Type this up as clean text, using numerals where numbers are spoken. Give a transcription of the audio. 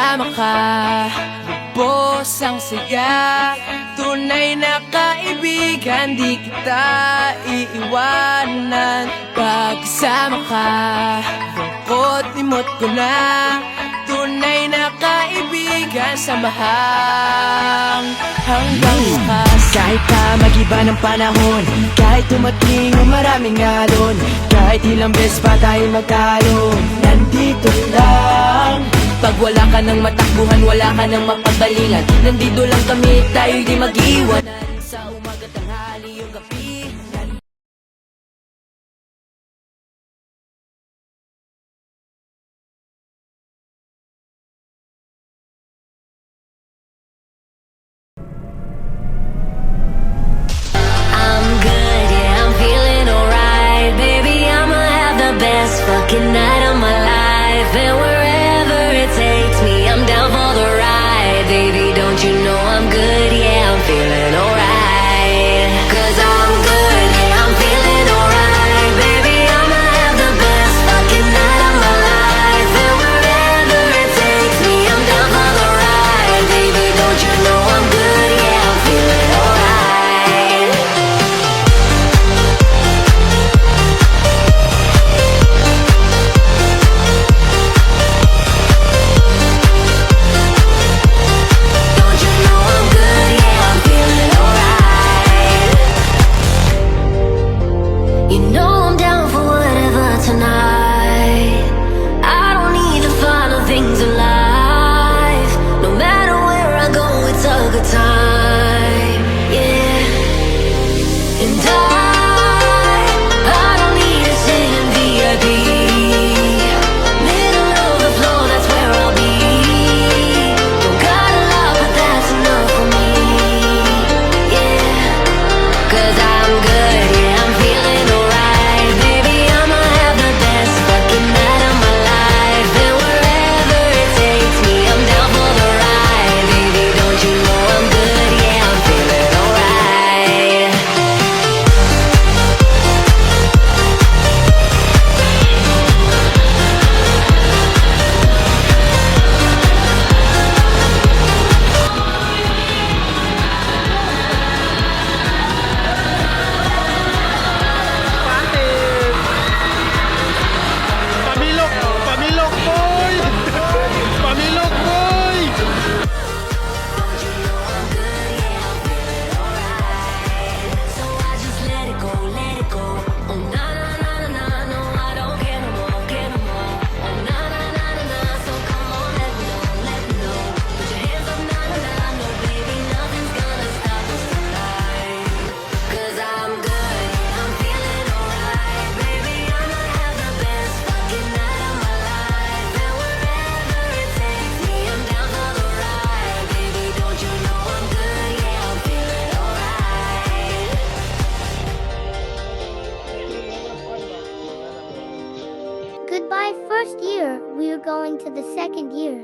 kasama ka, lubos ang saya. Tunay na kaibigan, di kita iiwanan. Pag kasama ka, lungkot limot ko na. Tunay na kaibigan, samahang hanggang wakas. Kahit pa mag-iba ng panahon, kahit tumating ang maraming alon, kahit ilang beses pa tayo magtalo, nandito lang. Pag wala ka ng matakbuhan, wala ka ng mapagalingan, nandito lang kami, tayo'y di mag-iwan. Sa umaga, tanghali, yung gabi, I'm good, yeah, I'm feeling alright. Baby, I'ma have the best fucking night of my life. And wherever it takes me, I'm down for the ride. Baby, don't you know I'm good, yeah, I'm feeling alright. 'Cause I'm good, yeah, I'm feeling alright. Baby, I'ma have the best fucking night of my life. And wherever it takes me, I'm down for the ride. Baby, don't you know I'm good, yeah, I'm feeling alright. Don't you know I'm good? Yeah, I'm feeling alright. You know I'm down for whatever tonight. I don't need the final things in life. No matter where I go, it's a good time. Yeah. And I don't need to sit in VIP. Middle of the floor, that's where I'll be. Don't got a lot, but that's enough for me. Yeah. 'Cause I'm good, yeah, I'm feeling alright. Baby, I'ma have the best fucking night of my life. And wherever it takes me, I'm down for the ride. Baby, don't you know I'm good, yeah, I'm feeling alright. Pamilok! Pamilok, boy! Pamilok, boy! Don't you know I'm good, yeah, I'm feeling alright. So I just let it go, let it go. Oh na na na na na, no, I don't care no more, care no more. Oh na na na na na, so come on, let me know, let me know. Put your hands up, na na na, no baby, nothing's gonna stop us tonight. 'Cause I'm good, yeah, I'm feeling alright. Baby, I'ma have the best fucking night of my life. And wherever it takes me, I'm down for the ride. Baby, don't you know I'm good, yeah, I'm feeling alright. Goodbye, first year. We are going to the second year.